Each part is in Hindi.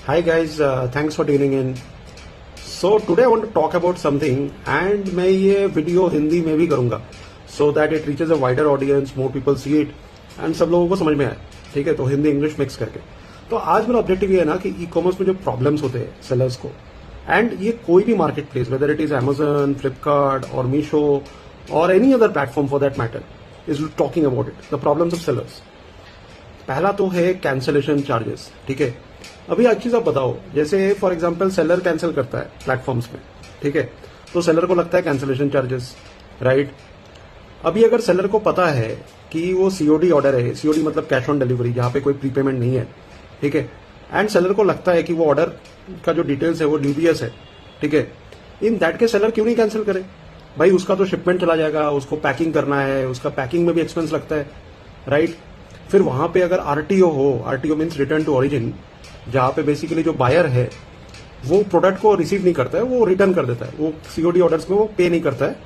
Hi guys, thanks for tuning in. So today I want to talk about something and मैं ये वीडियो हिंदी में भी करूंगा so that it reaches a wider audience, more people see it and सब लोगों को समझ में आए. ठीक है, तो हिंदी इंग्लिश मिक्स करके. तो आज मेरा ऑब्जेक्टिव ये है ना कि ई कॉमर्स में जो प्रॉब्लम्स होते हैं सेलर्स को, एंड ये कोई भी market place whether it is Amazon, Flipkart और मीशो और any other platform for that matter is talking about it, the problems of sellers. पहला तो है कैंसलेशन चार्जेस. ठीक है, अभी एक चीज आप बताओ, जैसे फॉर एग्जांपल सेलर कैंसिल करता है प्लेटफॉर्म्स में, ठीक है, तो सेलर को लगता है कैंसलेशन चार्जेस, राइट. अभी अगर सेलर को पता है कि वो सीओडी ऑर्डर है, सीओडी मतलब कैश ऑन डिलीवरी, जहां पे कोई प्रीपेमेंट नहीं है, ठीक है, एंड सेलर को लगता है कि वो ऑर्डर का जो डिटेल्स है वो ड्यूबियस है, ठीक है, इन दैट के सेलर क्यों नहीं कैंसिल करे भाई? उसका तो शिपमेंट चला जाएगा, उसको पैकिंग करना है, उसका पैकिंग में भी एक्सपेंस लगता है, राइट. फिर वहां पे अगर आरटीओ हो, RTO means return to origin, जहां पे बेसिकली जो बायर है वो प्रोडक्ट को रिसीव नहीं करता है, वो रिटर्न कर देता है, वो सीओडी ऑर्डर्स में वो पे नहीं करता है,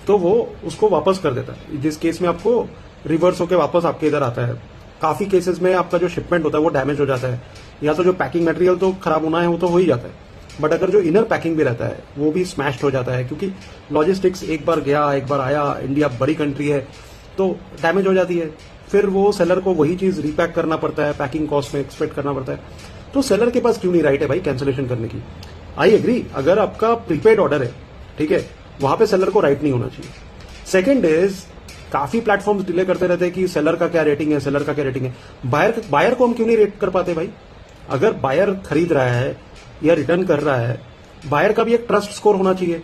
तो वो उसको वापस कर देता है, जिस केस में आपको रिवर्स होकर वापस आपके इधर आता है. काफी केसेस में आपका जो शिपमेंट होता है वो डैमेज हो जाता है, या तो जो पैकिंग मटेरियल तो खराब होना है वो तो हो ही जाता है, बट अगर जो इनर पैकिंग भी रहता है वो भी स्मैश्ड हो जाता है, क्योंकि लॉजिस्टिक्स एक बार गया एक बार आया, इंडिया बड़ी कंट्री है तो डैमेज हो जाती है. फिर वो सेलर को वही चीज रीपैक करना पड़ता है, पैकिंग कॉस्ट में एक्सपेक्ट करना पड़ता है. तो सेलर के पास क्यों नहीं राइट है भाई कैंसिलेशन करने की? आई एग्री, अगर आपका प्रीपेड ऑर्डर है, ठीक है, वहां पे सेलर को राइट नहीं होना चाहिए. सेकंड इज, काफी प्लेटफॉर्म्स डिले करते रहते हैं कि सेलर का क्या रेटिंग है, सेलर का क्या रेटिंग है. बायर को हम क्यों नहीं रेट कर पाते भाई? अगर बायर खरीद रहा है या रिटर्न कर रहा है, बायर का भी एक ट्रस्ट स्कोर होना चाहिए,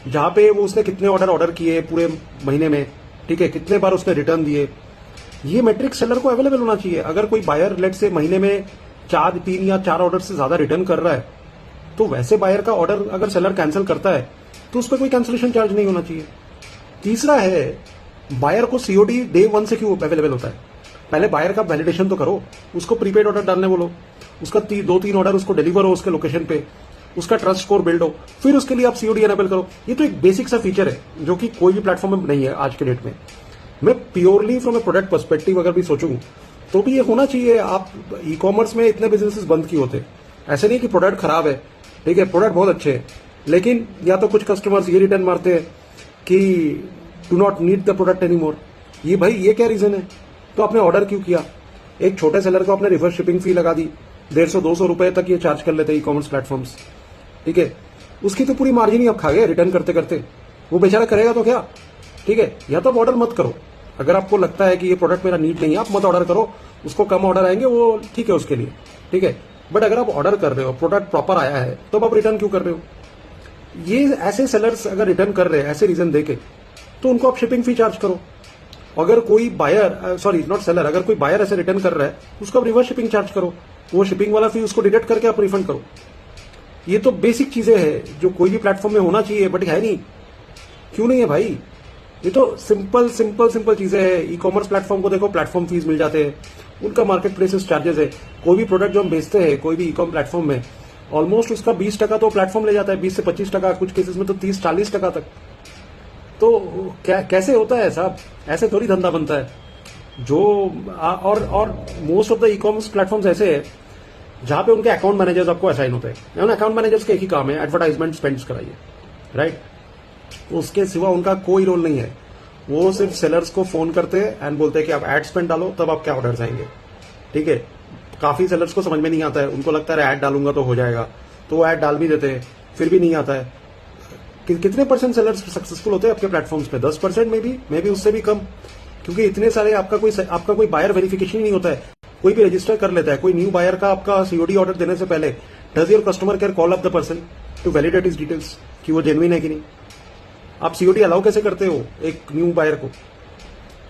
जहां पे वो उसने कितने ऑर्डर किए पूरे महीने में, ठीक है, कितने बार उसने रिटर्न दिए, ये मैट्रिक सेलर को अवेलेबल होना चाहिए. अगर कोई बायर लेट से महीने में 3 या 4 ऑर्डर से ज्यादा रिटर्न कर रहा है, तो वैसे बायर का ऑर्डर अगर सेलर कैंसिल करता है तो उस पर कोई कैंसिलेशन चार्ज नहीं होना चाहिए. तीसरा है, बायर को सीओडी डे 1 से क्यों अवेलेबल होता है? पहले बायर का वैलिडेशन तो करो, उसको प्रीपेड ऑर्डर डालने बोलो, उसका 2-3 ऑर्डर उसको डिलीवर हो उसके लोकेशन पे, उसका ट्रस्ट स्कोर बिल्ड हो, फिर उसके लिए आप सीओडी एनेबल करो. ये तो एक बेसिक सा फीचर है जो कि कोई भी प्लेटफॉर्म में नहीं है आज के डेट में. मैं purely from A product perspective अगर भी सोचूं तो भी ये होना चाहिए. आप ई कॉमर्स में इतने बिजनेसेस बंद क्यों होते? ऐसे नहीं कि प्रोडक्ट खराब है, ठीक है, प्रोडक्ट बहुत अच्छे हैं, लेकिन या तो कुछ कस्टमर्स ये रिटर्न मारते हैं कि do not need the product any more. ये भाई ये क्या रीजन है? तो आपने ऑर्डर क्यों किया? एक छोटे सेलर को आपने रिवर्स शिपिंग फी लगा दी, 150-200 रुपए तक ये चार्ज कर लेते हैं ई कॉमर्स प्लेटफॉर्म्स, ठीक है, उसकी तो पूरी मार्जिन ही आप खा गए रिटर्न करते करते. वो बेचारा करेगा तो क्या, ठीक है. या तो आप ऑर्डर मत करो, अगर आपको लगता है कि ये प्रोडक्ट मेरा नीड नहीं है आप मत ऑर्डर करो, उसको कम ऑर्डर आएंगे वो ठीक है उसके लिए, ठीक है. बट अगर आप ऑर्डर कर रहे हो, प्रोडक्ट प्रॉपर आया है, तो आप रिटर्न क्यों कर रहे हो? ये ऐसे सेलर्स अगर रिटर्न कर रहे हैं ऐसे रीजन देके, तो उनको आप शिपिंग फी चार्ज करो. अगर कोई बायर, सॉरी नॉट सेलर, अगर कोई बायर ऐसे रिटर्न कर रहा है उसको आप रिवर्स शिपिंग चार्ज करो, वो शिपिंग वाला फी उसको डिडक्ट करके आप रिफंड करो. ये तो बेसिक चीजें हैं जो कोई भी प्लेटफॉर्म में होना चाहिए, बट है नहीं. क्यों नहीं है भाई? ये तो सिंपल चीजें हैं. ई कॉमर्स प्लेटफॉर्म को देखो, प्लेटफॉर्म फीस मिल जाते हैं, उनका मार्केट प्लेसेस चार्जेस है. कोई भी प्रोडक्ट जो हम बेचते हैं कोई भी ई कॉम प्लेटफॉर्म में, ऑलमोस्ट उसका 20% तो प्लेटफॉर्म ले जाता है, 20 से 25%, कुछ केसेस में तो 30-40% तक. तो कैसे होता है साहब? ऐसे थोड़ी धंधा बनता है. जो और most of the E commerce platforms ऐसे है जहां पे उनके अकाउंट मैनेजर्स आपको असाइन होते हैं. अकाउंट मैनेजर्स का एक ही काम है, एडवर्टाइजमेंट स्पेंड्स कराइए, राइट. उसके सिवा उनका कोई रोल नहीं है. वो सिर्फ सेलर्स को फोन करते हैं एंड बोलते हैं कि आप एड स्पेंड डालो तब आपके ऑर्डर्स आएंगे, ठीक है. काफी सेलर्स को समझ में नहीं आता है, उनको लगता है एड डालूंगा तो हो जाएगा, तो वो एड डाल भी देते हैं, फिर भी नहीं आता है. कितने परसेंट सेलर्स सक्सेसफुल होते हैं आपके प्लेटफॉर्म्स पे? 10% में भी उससे भी कम, क्योंकि इतने सारे आपका कोई बायर वेरिफिकेशन ही नहीं होता है. कोई भी रजिस्टर कर लेता है. कोई न्यू बायर का आपका सीओडी ऑर्डर देने से पहले does your customer care call up the person to validate his details कि वो जेन्युइन है कि नहीं? आप सीओडी अलाउ कैसे करते हो एक न्यू बायर को?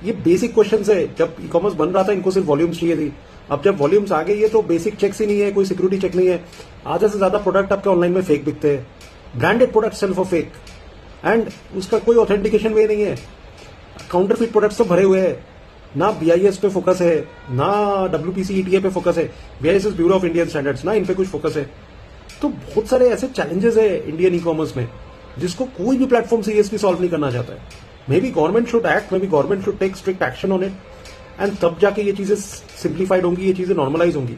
ये बेसिक क्वेश्चंस है. जब ई कॉमर्स बन रहा था इनको सिर्फ वॉल्यूम्स चाहिए थी. अब जब वॉल्यूम्स आ गई है तो बेसिक चेक्स ही नहीं है, कोई सिक्योरिटी चेक नहीं है. आधे से ज्यादा प्रोडक्ट आपके ऑनलाइन में फेक बिकते हैं, branded product sale for fake, and उसका कोई ऑथेंटिकेशन वे नहीं है. काउंटरफिट प्रोडक्ट्स तो भरे हुए हैं. ना बीआईएस पे फोकस है, ना डब्ल्यूपीसी ईटीए पे फोकस है, BIS bureau of Indian standards, ना इन पे कुछ फोकस है. तो बहुत सारे ऐसे चैलेंजेस है इंडियन ई कॉमर्स में जिसको कोई भी प्लेटफॉर्म सीरियसली सॉल्व नहीं करना चाहता है. Maybe government should act, maybe government should take strict action on it, and तब जाके ये चीजें सिंप्लीफाइड होंगी, ये चीजें नॉर्मलाइज होंगी.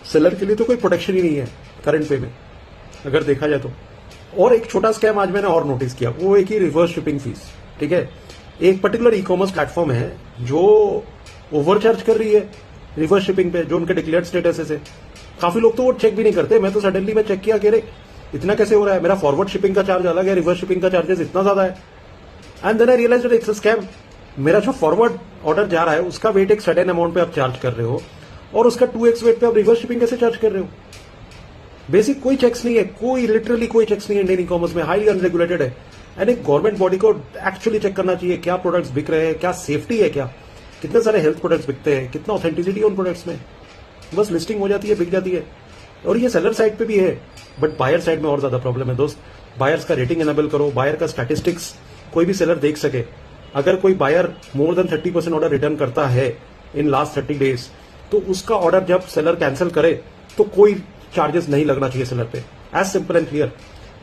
सेलर के लिए तो कोई प्रोटेक्शन ही नहीं है करंट पे में, अगर देखा जाए तो। और एक छोटा स्कैम आज मैंने और नोटिस किया, वो एक ही रिवर्स शिपिंग फीस। ठीक है, एक पर्टिकुलर ई कॉमर्स प्लेटफॉर्म है जो ओवरचार्ज कर रही है रिवर्स शिपिंग पे, जो उनके डिक्लेयर्ड स्टेटस है। काफी लोग तो वो चेक भी नहीं करते। मैं तो सडनली मैं चेक किया कि अरे इतना कैसे हो रहा है, मेरा फॉरवर्ड शिपिंग का चार्ज अलग है, रिवर्स शिपिंग का चार्जेस इतना ज्यादा है। And then I realize it's a scam. मेरा जो फॉरवर्ड ऑर्डर जा रहा है उसका वेट एक सडन अमाउंट पे आप चार्ज कर रहे हो, और उसका 2x वेट पे आप रिवर्स शिपिंग कैसे चार्ज कर रहे हो? बेसिक कोई चेक्स नहीं है, कोई लिटरली कोई चेक्स नहीं है इंडियन ई कॉमर्स में, हाईली अनरेगुलेटेड है। एंड एक गवर्नमेंट बॉडी को एक्चुअली चेक करना चाहिए क्या प्रोडक्ट्स बिक रहे हैं, क्या सेफ्टी है, क्या कितने सारे हेल्थ प्रोडक्ट्स बिकते हैं, कितना ऑथेंटिसिटी है उन प्रोडक्ट्स में। बस लिस्टिंग हो जाती है, बिक जाती है। और ये सेलर साइड पे भी है, बट बायर साइड में और ज्यादा प्रॉब्लम है दोस्त। बायर्स का रेटिंग एनेबल करो, बायर का स्टैटिस्टिक्स कोई भी सेलर देख सके। अगर कोई buyer more than 30% order return करता है इन लास्ट 30 डेज, तो उसका ऑर्डर जब सेलर कैंसिल करे तो कोई चार्जेस नहीं लगना चाहिए सेलर पे। As simple and clear.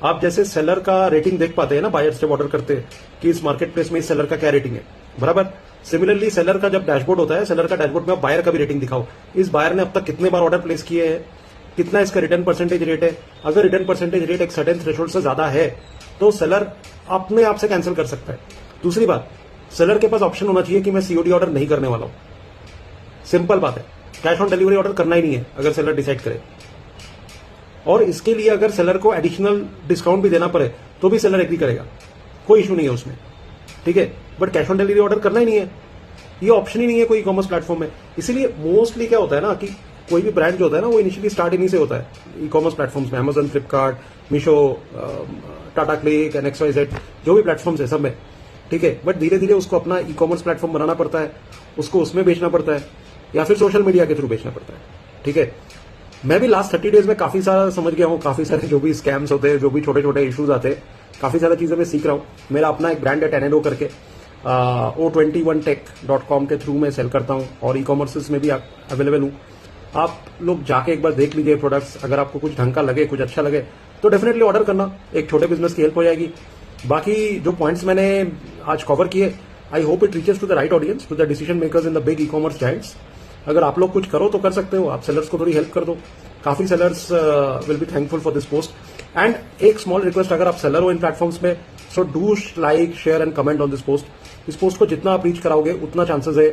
आप जैसे सेलर का रेटिंग देख पाते हैं ना बायर्स जब ऑर्डर करते हैं कि इस मार्केट प्लेस में इस सेलर का क्या रेटिंग है, बराबर। सिमिलरली सेलर का जब डैशबोर्ड होता है, सेलर का डैशबोर्ड में आप बायर का भी रेटिंग दिखाओ। इस बायर ने अब तक कितने बार ऑर्डर प्लेस किए हैं, कितना इसका रिटर्न परसेंटेज रेट है। अगर रिटर्न परसेंटेज रेट एक सर्टेन थ्रेशोल्ड से ज्यादा है तो सेलर अपने आप से कैंसिल कर सकता है। दूसरी बात, सेलर के पास ऑप्शन होना चाहिए कि मैं सीओडी ऑर्डर नहीं करने वाला हूं। सिंपल बात है, कैश ऑन डिलीवरी ऑर्डर करना ही नहीं है अगर सेलर डिसाइड करे। और इसके लिए अगर सेलर को एडिशनल डिस्काउंट भी देना पड़े तो भी सेलर एग्री करेगा, कोई इशू नहीं है उसमें। ठीक है, but cash on delivery order करना ही नहीं है, ये ऑप्शन ही नहीं है कोई ई कॉमर्स प्लेटफॉर्म में। इसीलिए मोस्टली क्या होता है ना कि कोई भी ब्रांड जो होता है ना वो इनिशियली स्टार्ट इन्हीं से होता है ई कॉमर्स प्लेटफॉर्म्स में, Amazon, Flipkart, Meesho, Tata click, XYZ, जो भी प्लेटफॉर्म्स है सब में। ठीक है, बट धीरे धीरे उसको अपना ई कॉमर्स प्लेटफॉर्म बनाना पड़ता है, उसको उसमें बेचना पड़ता है या फिर सोशल मीडिया के थ्रू बेचना पड़ता है। ठीक है, मैं भी लास्ट 30 डेज में काफी सारा समझ गया हूँ, काफी सारे जो भी स्कैम्स होते हैं, जो भी छोटे छोटे इश्यूज आते हैं, काफी सारी चीजें मैं सीख रहा हूँ। मेरा अपना एक ब्रांड है टेनेरो करके, o21tech.com के थ्रू मैं सेल करता हूँ और ई कॉमर्सेस में भी अवेलेबल हूँ। आप लोग जाके एक बार देख लीजिए प्रोडक्ट्स, अगर आपको कुछ ढंग का लगे, कुछ अच्छा लगे तो डेफिनेटली ऑर्डर करना, एक छोटे बिजनेस की हेल्प हो जाएगी। बाकी जो पॉइंट्स मैंने आज कवर किए, I hope it reaches to the right audience, to the decision makers in the big e commerce giants. अगर आप लोग कुछ करो तो कर सकते हो, आप सेलर्स को थोड़ी हेल्प कर दो। काफी sellers will be thankful for this post. And एक स्मॉल रिक्वेस्ट, अगर आप सेलर हो इन प्लेटफॉर्म्स में, so do like, share and comment on this post. इस पोस्ट को जितना आप रीच कराओगे उतना चांसेस है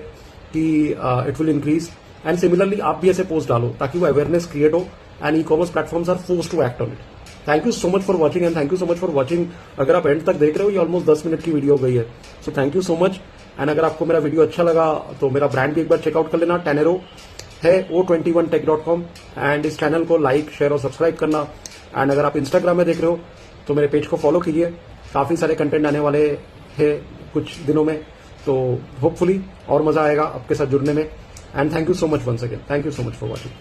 कि it will increase. And similarly आप भी ऐसे पोस्ट डालो ताकि वो अवेयरनेस क्रिएट हो and e commerce platforms are forced to act on it. Thank you so much for watching and thank you so much for watching. अगर आप एंड तक देख रहे हो, ये ऑलमोस्ट 10 मिनट की वीडियो हो गई है, so thank you so much. And अगर आपको मेरा वीडियो अच्छा लगा तो मेरा ब्रांड भी एक बार चेकआउट कर लेना, टेनेरो है, o21tech.com। एंड इस चैनल को लाइक, शेयर और सब्सक्राइब करना। एंड अगर आप इंस्टाग्राम में देख रहे हो तो मेरे पेज को फॉलो कीजिए, काफी सारे कंटेंट आने वाले हैं कुछ दिनों में, तो होपफुली और मजा आएगा आपके साथ जुड़ने में। And thank you so much once again, thank you so much for watching.